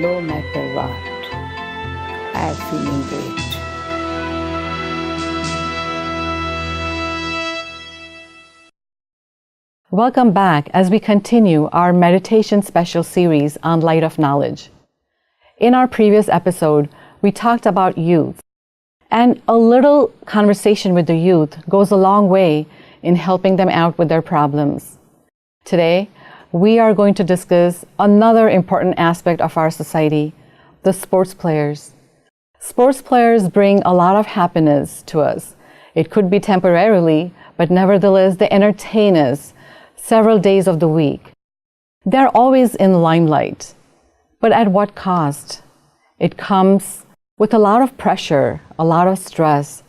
no matter what. I'm feeling great. Welcome back as we continue our meditation special series on Light of Knowledge. In our previous episode, we talked about youth, and a little conversation with the youth goes a long way in helping them out with their problems. Today, we are going to discuss another important aspect of our society, the sports players. Sports players bring a lot of happiness to us. It could be temporarily, but nevertheless, they entertain us several days of the week. They're always in the limelight. But at what cost? It comes with a lot of pressure, a lot of stress.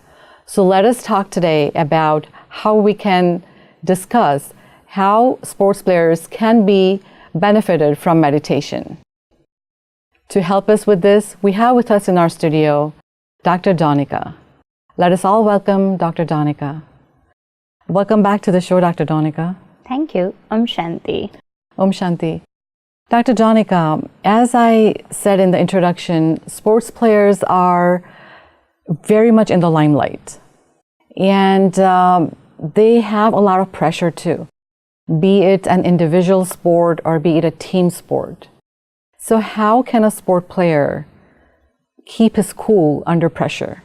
So let us talk today about how we can discuss how sports players can be benefited from meditation. To help us with this, we have with us in our studio Dr. Donika. Let us all welcome Dr. Donika. Welcome back to the show, Dr. Donika. Thank you. Om Shanti. Om Shanti. Dr. Donika, as I said in the introduction, sports players are very much in the limelight. And they have a lot of pressure too, be it an individual sport or be it a team sport. So how can a sport player keep his cool under pressure?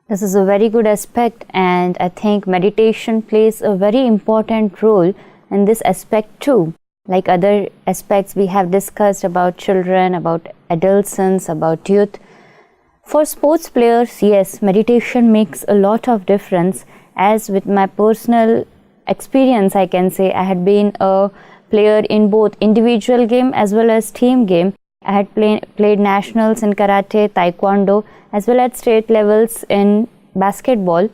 This is a very good aspect, and I think meditation plays a very important role in this aspect too. Like other aspects we have discussed about children, about adolescents, about youth. For sports players, yes, meditation makes a lot of difference. As with my personal experience, I can say I had been a player in both individual game as well as team game. I had played nationals in karate, taekwondo, as well as state levels in basketball.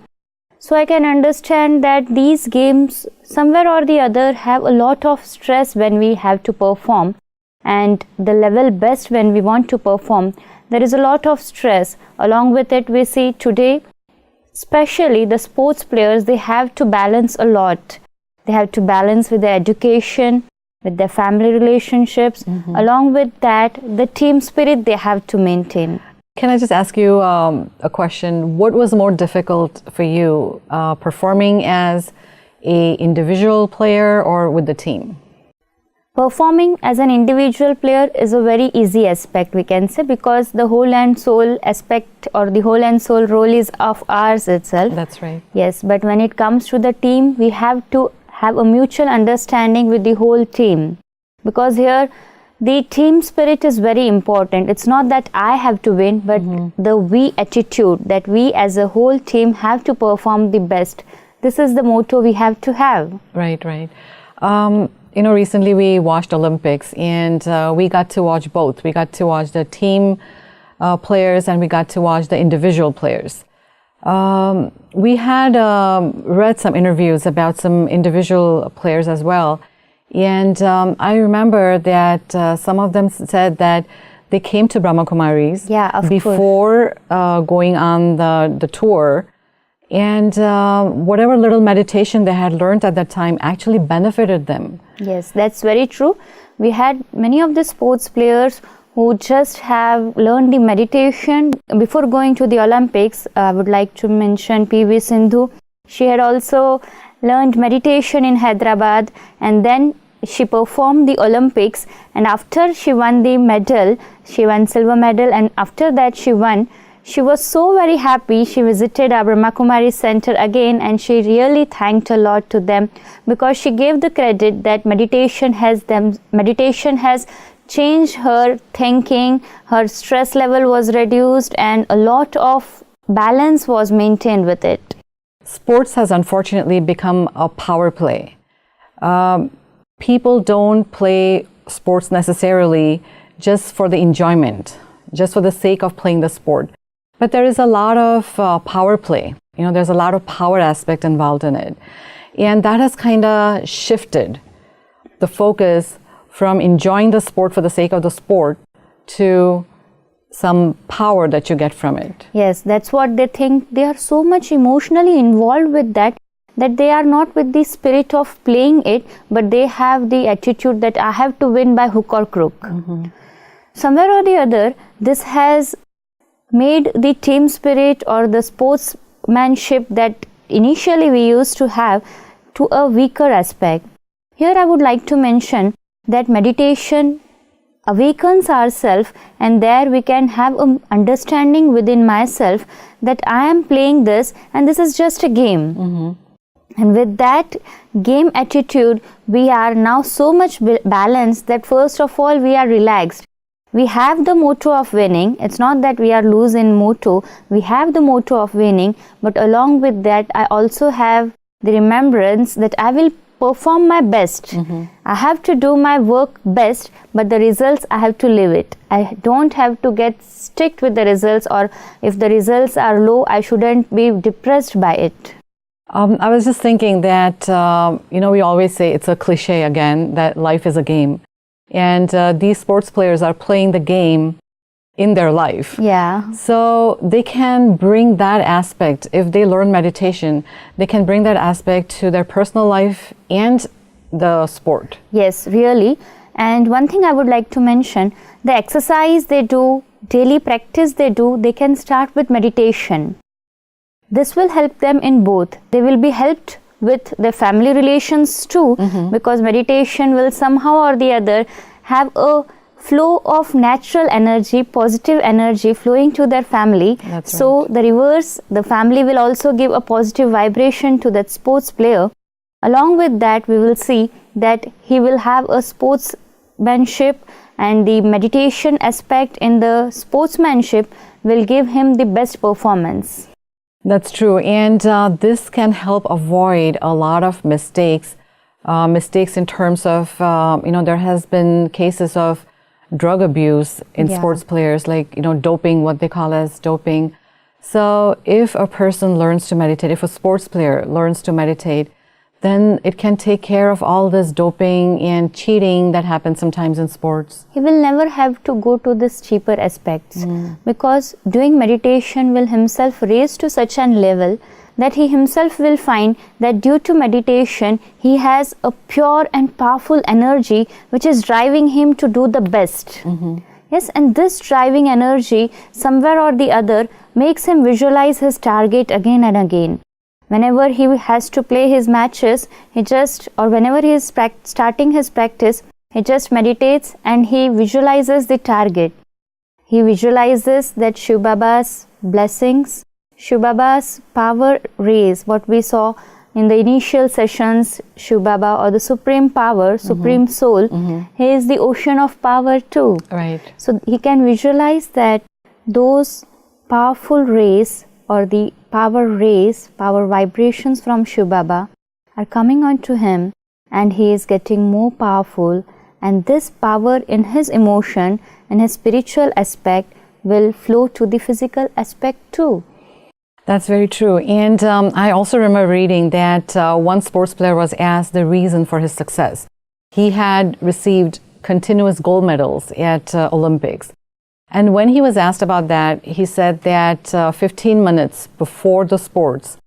So I can understand that these games, somewhere or the other, have a lot of stress when we have to perform. And the level best when we want to perform, there is a lot of stress. Along with it, we see today, especially the sports players, they have to balance a lot. They have to balance with their education, with their family relationships. Along with that, the team spirit they have to maintain. Can I just ask you a question? What was more difficult for you, performing as an individual player or with the team? Performing as an individual player is a very easy aspect, we can say, because the whole and soul aspect or the whole and soul role is of ours itself. That's right. Yes, but when it comes to the team, we have to have a mutual understanding with the whole team, because here the team spirit is very important. It's not that I have to win, but the we attitude, that we as a whole team have to perform the best. This is the motto we have to have. Right, right. Recently we watched Olympics, and we got to watch both. We got to watch the team players and we got to watch the individual players. We had read some interviews about some individual players as well. And I remember that some of them said that they came to Brahma Kumaris before going on the tour. And whatever little meditation they had learned at that time actually benefited them. Yes, that's very true. We had many of the sports players who just have learned the meditation before going to the Olympics. I would like to mention PV Sindhu. She had also learned meditation in Hyderabad, and then she performed the Olympics, and after she won the medal, she won silver medal, and after that she won. She was so very happy. She visited our Brahma Kumari Center again, and she really thanked a lot to them, because she gave the credit that meditation has changed her thinking, her stress level was reduced, and a lot of balance was maintained with it. Sports has unfortunately become a power play. People don't play sports necessarily just for the enjoyment, just for the sake of playing the sport. But there is a lot of power play. There's a lot of power aspect involved in it. And that has kind of shifted the focus from enjoying the sport for the sake of the sport to some power that you get from it. Yes, that's what they think. They are so much emotionally involved with that they are not with the spirit of playing it, but they have the attitude that I have to win by hook or crook. somewhere or the other, this has made the team spirit or the sportsmanship that initially we used to have to a weaker aspect. Here I would like to mention that meditation awakens ourselves, and there we can have an understanding within myself that I am playing this and this is just a game. And with that game attitude, we are now so much balanced that first of all we are relaxed. We have the motto of winning. It's not that we are losing motto. We have the motto of winning, but along with that I also have the remembrance that I will perform my best. I have to do my work best, but the results I have to live it. I don't have to get stick with the results, or if the results are low, I shouldn't be depressed by it. I was just thinking that, we always say, it's a cliche again, that life is a game. And these sports players are playing the game in their life. Yeah. So they can bring that aspect, if they learn meditation, they can bring that aspect to their personal life and the sport. Yes, really. And one thing I would like to mention, the exercise they do, daily practice they do, they can start with meditation. This will help them in both. They will be helped with their family relations too, because meditation will somehow or the other have a flow of natural energy, positive energy flowing to their family. That's so right. the reverse, the family will also give a positive vibration to that sports player. Along with that, we will see that he will have a sportsmanship, and the meditation aspect in the sportsmanship will give him the best performance. That's true. And this can help avoid a lot of mistakes in terms of, there has been cases of drug abuse in sports players, like, doping, what they call as doping. So if a person learns to meditate, if a sports player learns to meditate, then it can take care of all this doping and cheating that happens sometimes in sports. He will never have to go to this cheaper aspects, because doing meditation will himself raise to such an level that he himself will find that due to meditation he has a pure and powerful energy which is driving him to do the best. Yes, and this driving energy somewhere or the other makes him visualize his target again and again. Whenever he has to play his matches, whenever he is starting his practice, he just meditates and he visualizes the target. He visualizes that Shiv Baba's blessings, Shiv Baba's power rays, what we saw in the initial sessions, Shiv Baba, or the supreme power, supreme soul, he is the ocean of power too. Right. So he can visualize that those powerful rays, or the power vibrations from Shiv Baba are coming onto him, and he is getting more powerful, and this power in his emotion and his spiritual aspect will flow to the physical aspect too. That's very true. And I also remember reading that one sports player was asked the reason for his success. He had received continuous gold medals at Olympics. And when he was asked about that, he said that 15 minutes before the sports,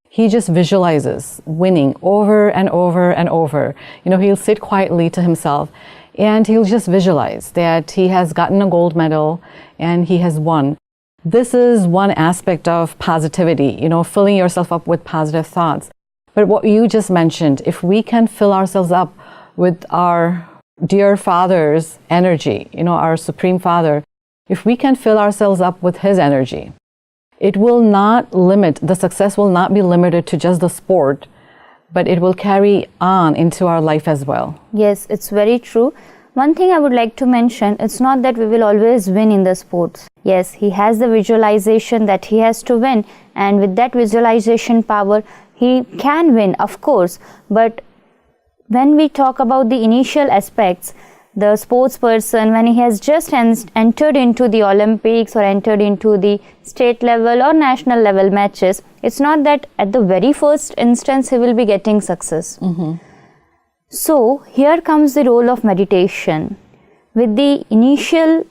he just visualizes winning over and over and over. He'll sit quietly to himself and he'll just visualize that he has gotten a gold medal and he has won. This is one aspect of positivity, filling yourself up with positive thoughts. But what you just mentioned, if we can fill ourselves up with our dear Father's energy, our Supreme Father, if we can fill ourselves up with his energy, it will not limit, the success will not be limited to just the sport, but it will carry on into our life as well. Yes, it's very true. One thing I would like to mention, it's not that we will always win in the sports. Yes, he has the visualization that he has to win, and with that visualization power, he can win, of course. But when we talk about the initial aspects, the sports person, when he has just entered into the Olympics or entered into the state level or national level matches, it's not that at the very first instance he will be getting success. So here comes the role of meditation. With the initial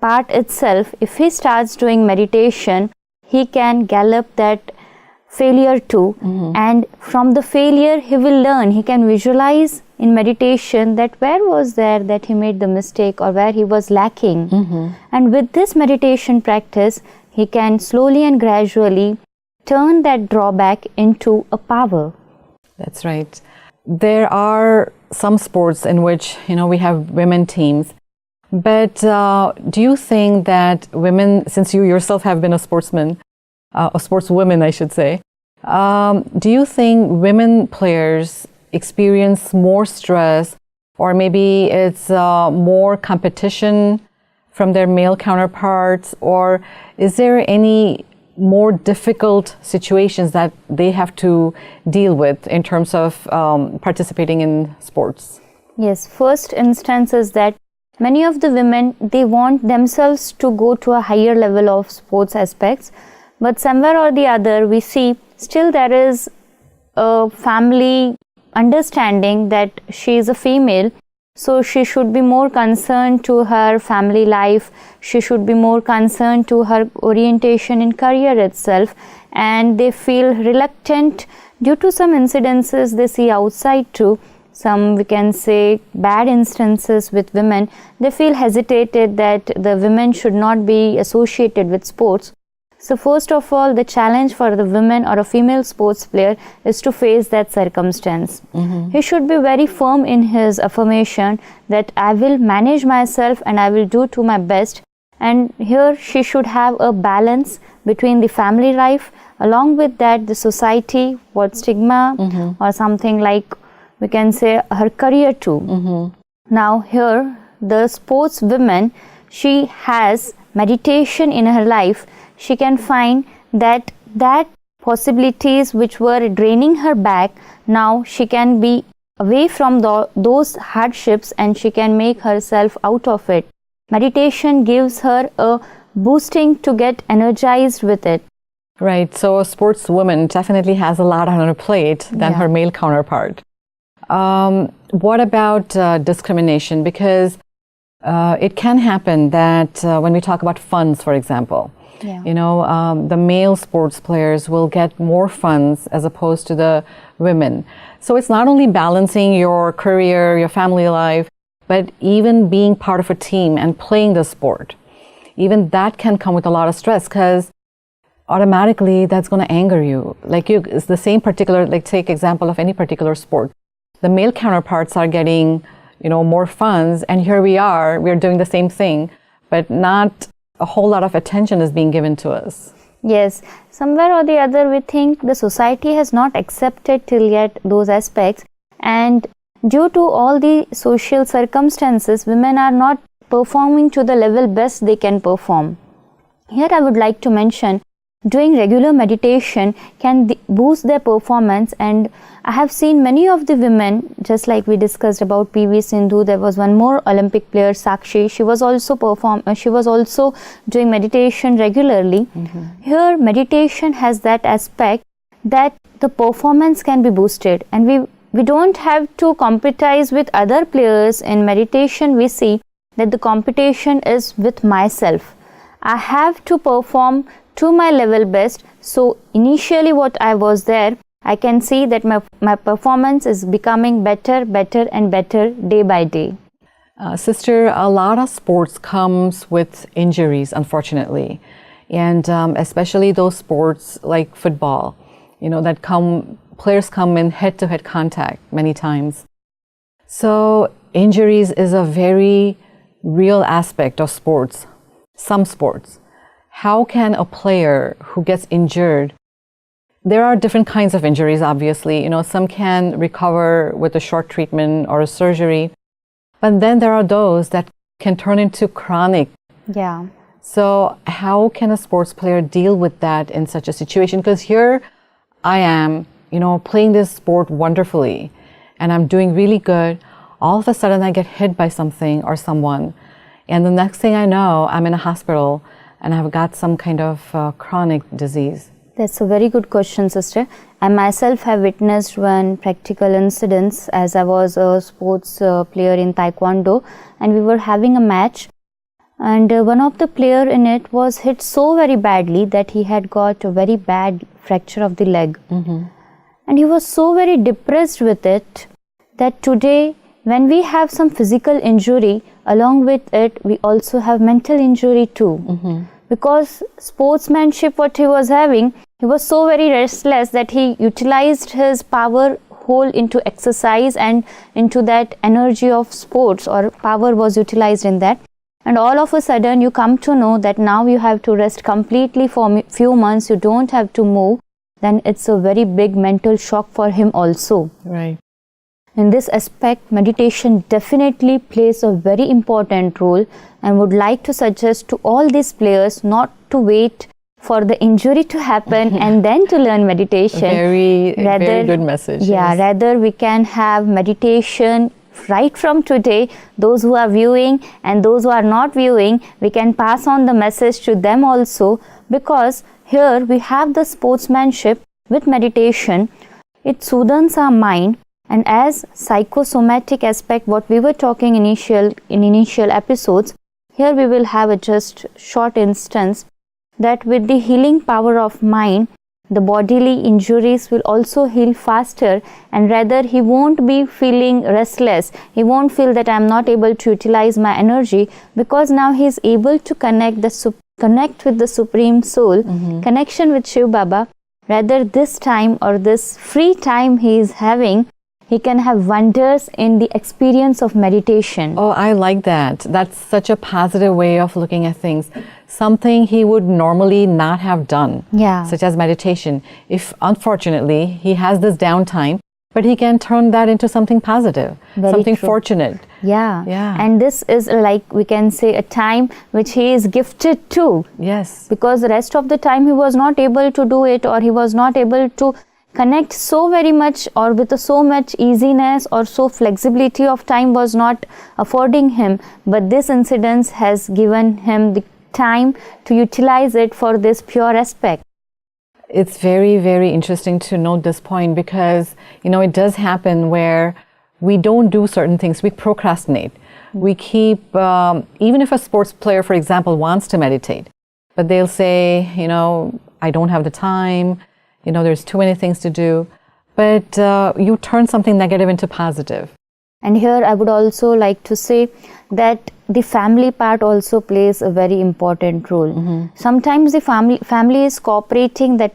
part itself, if he starts doing meditation, he can gallop that failure too, and from the failure he will learn, he can visualize in meditation that where was there that he made the mistake or where he was lacking. And with this meditation practice, he can slowly and gradually turn that drawback into a power. That's right. There are some sports in which, we have women teams. But do you think that women, since you yourself have been a sportsman, a sportswoman, I should say, do you think women players experience more stress, or maybe it's more competition from their male counterparts, or is there any more difficult situations that they have to deal with in terms of participating in sports? Yes, first instance is that many of the women, they want themselves to go to a higher level of sports aspects, but somewhere or the other we see still there is a family understanding that she is a female, so she should be more concerned to her family life, she should be more concerned to her orientation in career itself, and they feel reluctant due to some incidences they see outside too. Some, we can say, bad instances with women, they feel hesitated that the women should not be associated with sports. So first of all, the challenge for the women or a female sports player is to face that circumstance. He should be very firm in his affirmation that I will manage myself and I will do to my best. And here she should have a balance between the family life, along with that the society, what stigma or something like, we can say, her career too. Now here the sports woman, she has meditation in her life. She can find that possibilities which were draining her back, now she can be away from those hardships and she can make herself out of it. Meditation gives her a boosting to get energized with it. Right. So a sportswoman definitely has a lot on her plate than her male counterpart. What about discrimination? Because it can happen that when we talk about funds, for example, the male sports players will get more funds as opposed to the women. So it's not only balancing your career, your family life, but even being part of a team and playing the sport. Even that can come with a lot of stress, because automatically that's going to anger you. It's the same particular, take example of any particular sport. The male counterparts are getting, more funds, and here we're doing the same thing, but not a whole lot of attention is being given to us. Yes, somewhere or the other we think the society has not accepted till yet those aspects, and due to all the social circumstances, women are not performing to the level best they can perform. Here I would like to mention, doing regular meditation can boost their performance, and I have seen many of the women, just like we discussed about PV Sindhu, there was one more Olympic player, Sakshi, she was also doing meditation regularly. Here meditation has that aspect that the performance can be boosted, and we don't have to competize with other players. In meditation we see that the competition is with myself. I have to perform to my level best. So initially what I was there, I can see that my performance is becoming better and better day by day. Sister, a lot of sports comes with injuries, unfortunately, and especially those sports like football, that players come in head-to-head contact many times. So injuries is a very real aspect of sports, some sports. How can a player who gets injured, there are different kinds of injuries, obviously, some can recover with a short treatment or a surgery, but then there are those that can turn into chronic. Yeah. So how can a sports player deal with that in such a situation? Because here I am, playing this sport wonderfully, and I'm doing really good. All of a sudden I get hit by something or someone, and the next thing I know, I'm in a hospital and I've got some kind of chronic disease. That's a very good question, sister. I myself have witnessed one practical incident as I was a sports player in Taekwondo, and we were having a match, and one of the player in it was hit so very badly that he had got a very bad fracture of the leg. And he was so very depressed with it that today when we have some physical injury, along with it, we also have mental injury too. Because sportsmanship, what he was having, he was so very restless that he utilized his power whole into exercise and into that energy of sports, or power was utilized in that. And all of a sudden you come to know that now you have to rest completely for few months, you don't have to move, then it's a very big mental shock for him also. Right. In this aspect, meditation definitely plays a very important role, and would like to suggest to all these players not to wait for the injury to happen and then to learn meditation. Very good message. Yeah, yes. rather we can have meditation right from today. Those who are viewing and those who are not viewing, we can pass on the message to them also, because here we have the sportsmanship with meditation. It soothes our mind. And as psychosomatic aspect, what we were talking in initial episodes, here we will have a just short instance that with the healing power of mind, the bodily injuries will also heal faster, and rather he won't be feeling restless. He won't feel that I'm not able to utilize my energy, because now he is able to connect with the Supreme Soul, connection with Shiv Baba. Rather this time, or this free time he is having, he can have wonders in the experience of meditation. Oh, I like that. That's such a positive way of looking at things. Something he would normally not have done, such as meditation. If unfortunately he has this downtime, but he can turn that into something positive, something fortunate. Yeah. And this is like, we can say, a time which he is gifted to. Yes. Because the rest of the time he was not able to do it, or he was not able to connect so very much, or with so much easiness, or so flexibility of time was not affording him. But this incident has given him the time to utilize it for this pure aspect. It's very, very interesting to note this point, because, it does happen where we don't do certain things. We procrastinate. We keep, even if a sports player, for example, wants to meditate, but they'll say, I don't have the time. There's too many things to do, but you turn something negative into positive. And here I would also like to say that the family part also plays a very important role. Sometimes the family is cooperating that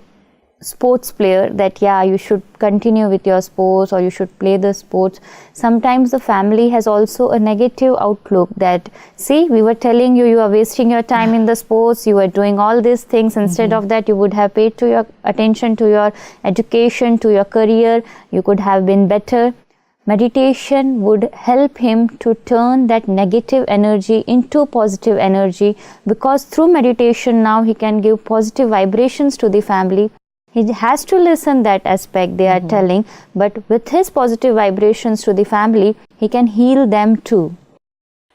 sports player, that you should continue with your sports, or you should play the sports. Sometimes the family has also a negative outlook that, see, we were telling you are wasting your time in the sports, you are doing all these things, instead of that you would have paid to your attention to your education, to your career, you could have been better. Meditation would help him to turn that negative energy into positive energy, because through meditation now he can give positive vibrations to the family. He has to listen that aspect they are telling, but with his positive vibrations to the family, he can heal them too.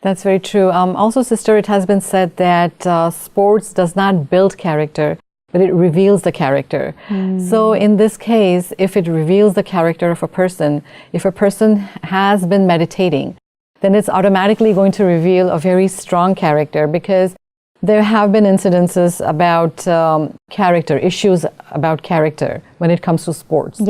That's very true. Also, sister, it has been said that sports does not build character, but it reveals the character. So in this case, if it reveals the character of a person, if a person has been meditating, then it's automatically going to reveal a very strong character, because there have been incidences about character, issues about character when it comes to sports.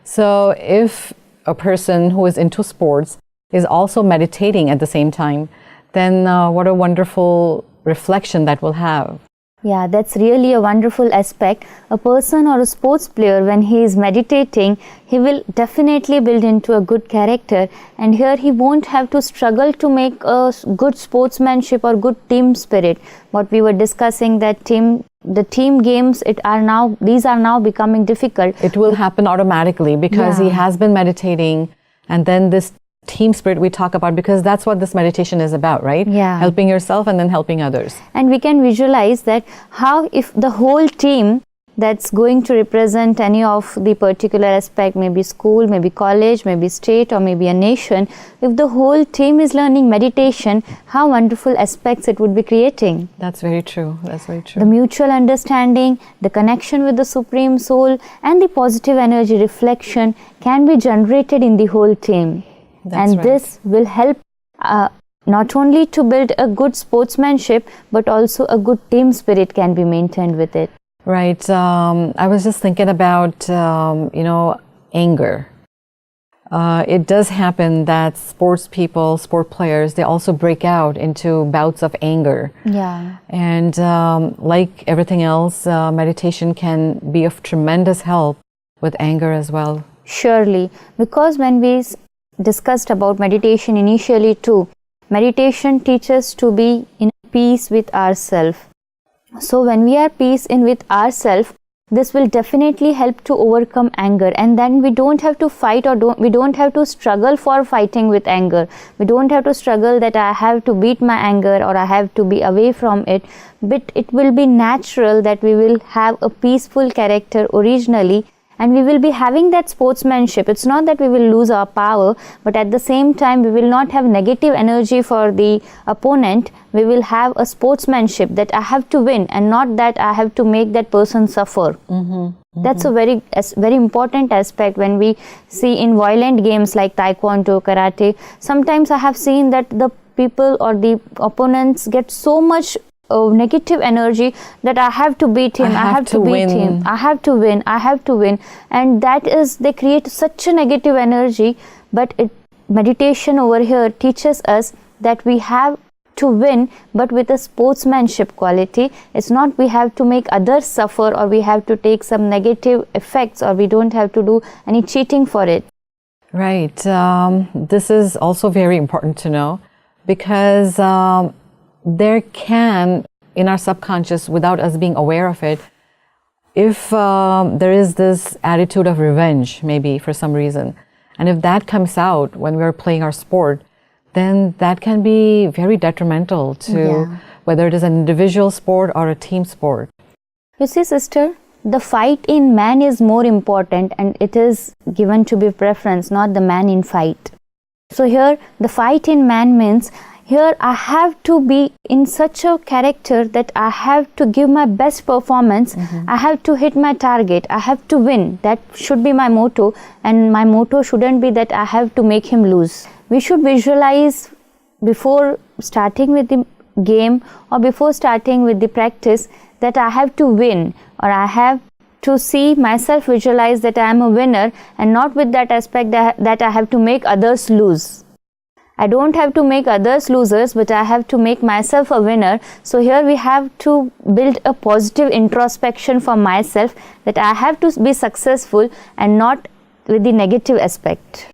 So if a person who is into sports is also meditating at the same time, then what a wonderful reflection that will have. Yeah, that's really a wonderful aspect. A person or a sports player, when he is meditating, he will definitely build into a good character, and here he won't have to struggle to make a good sportsmanship or good team spirit. What we were discussing, that the team games, these are now becoming difficult. It will happen automatically, because he has been meditating, and then this team spirit we talk about, because that's what this meditation is about, right? Helping yourself and then helping others. And we can visualize that how, if the whole team that's going to represent any of the particular aspect, maybe school, maybe college, maybe state, or maybe a nation, if the whole team is learning meditation, how wonderful aspects it would be creating. That's very true. That's very true. The mutual understanding, the connection with the Supreme Soul, and the positive energy reflection can be generated in the whole team. That's right. This will help not only to build a good sportsmanship, but also a good team spirit can be maintained with it. Right. I was just thinking about, anger. it does happen that sport players, they also break out into bouts of anger. Yeah. And like everything else, meditation can be of tremendous help with anger as well. Surely, because when we discussed about meditation initially too, meditation teaches to be in peace with ourselves. So when we are peace in with ourselves, this will definitely help to overcome anger, and then we don't have to fight, or we don't have to struggle for fighting with anger. We don't have to struggle that I have to beat my anger or I have to be away from it, but it will be natural that we will have a peaceful character originally, and we will be having that sportsmanship. It's not that we will lose our power, but at the same time we will not have negative energy for the opponent. We will have a sportsmanship that I have to win and not that I have to make that person suffer. That's a very important aspect when we see in violent games like taekwondo, karate. Sometimes I have seen that the people or the opponents get so much negative energy that I have to beat him, I have to beat him, I have to win, and that is, they create such a negative energy. But meditation over here teaches us that we have to win, but with a sportsmanship quality. It's not we have to make others suffer, or we have to take some negative effects, or we don't have to do any cheating for it. Right. This is also very important to know, because there can, in our subconscious, without us being aware of it, if there is this attitude of revenge, maybe for some reason, and if that comes out when we're playing our sport, then that can be very detrimental to whether it is an individual sport or a team sport. You see, sister, the fight in man is more important, and it is given to be preference, not the man in fight. So here, the fight in man means, here I have to be in such a character that I have to give my best performance. I have to hit my target. I have to win. That should be my motto, and my motto shouldn't be that I have to make him lose. We should visualize before starting with the game or before starting with the practice that I have to win, or I have to see myself visualize that I am a winner, and not with that aspect that I have to make others lose. I don't have to make others losers, but I have to make myself a winner. So here we have to build a positive introspection for myself, that I have to be successful and not with the negative aspect.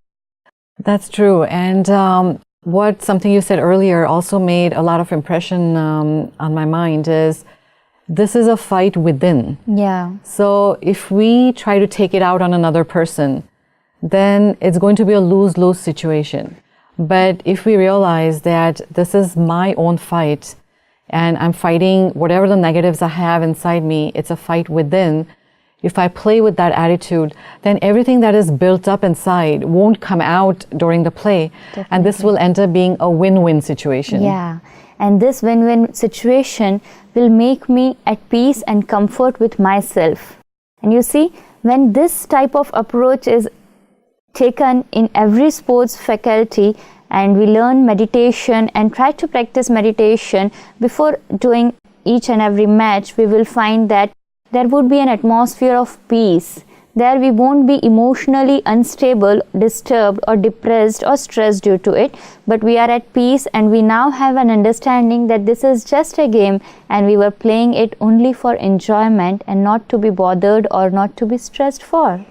That's true. And something you said earlier also made a lot of impression on my mind is, this is a fight within. Yeah. So if we try to take it out on another person, then it's going to be a lose-lose situation. But if we realize that this is my own fight, and I'm fighting whatever the negatives I have inside me, it's a fight within. If I play with that attitude, then everything that is built up inside won't come out during the play. Definitely. And this will end up being a win-win situation. Yeah. And this win-win situation will make me at peace and comfort with myself. And you see, when this type of approach is taken in every sports faculty, and we learn meditation and try to practice meditation before doing each and every match, we will find that there would be an atmosphere of peace. There we won't be emotionally unstable, disturbed or depressed or stressed due to it, but we are at peace, and we now have an understanding that this is just a game and we were playing it only for enjoyment and not to be bothered or not to be stressed for.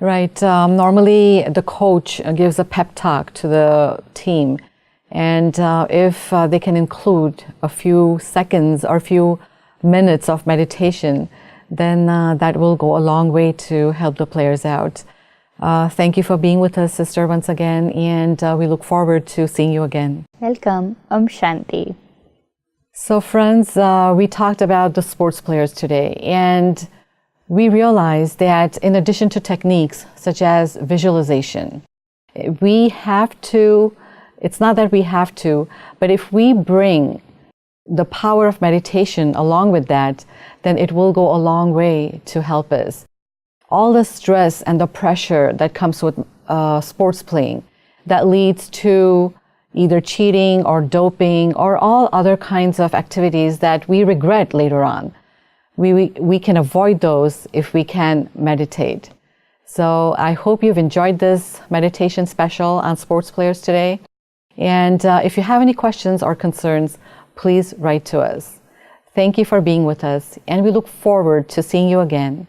Right. Normally, the coach gives a pep talk to the team, and if they can include a few seconds or a few minutes of meditation, then that will go a long way to help the players out. Thank you for being with us, sister, once again, and we look forward to seeing you again. Welcome. Om Shanti. So, friends, we talked about the sports players today, and we realized that in addition to techniques such as visualization, it's not that we have to, but if we bring the power of meditation along with that, then it will go a long way to help us. All the stress and the pressure that comes with sports playing, that leads to either cheating or doping or all other kinds of activities that we regret later on. We can avoid those if we can meditate. So I hope you've enjoyed this meditation special on sports players today. And if you have any questions or concerns, please write to us. Thank you for being with us, and we look forward to seeing you again.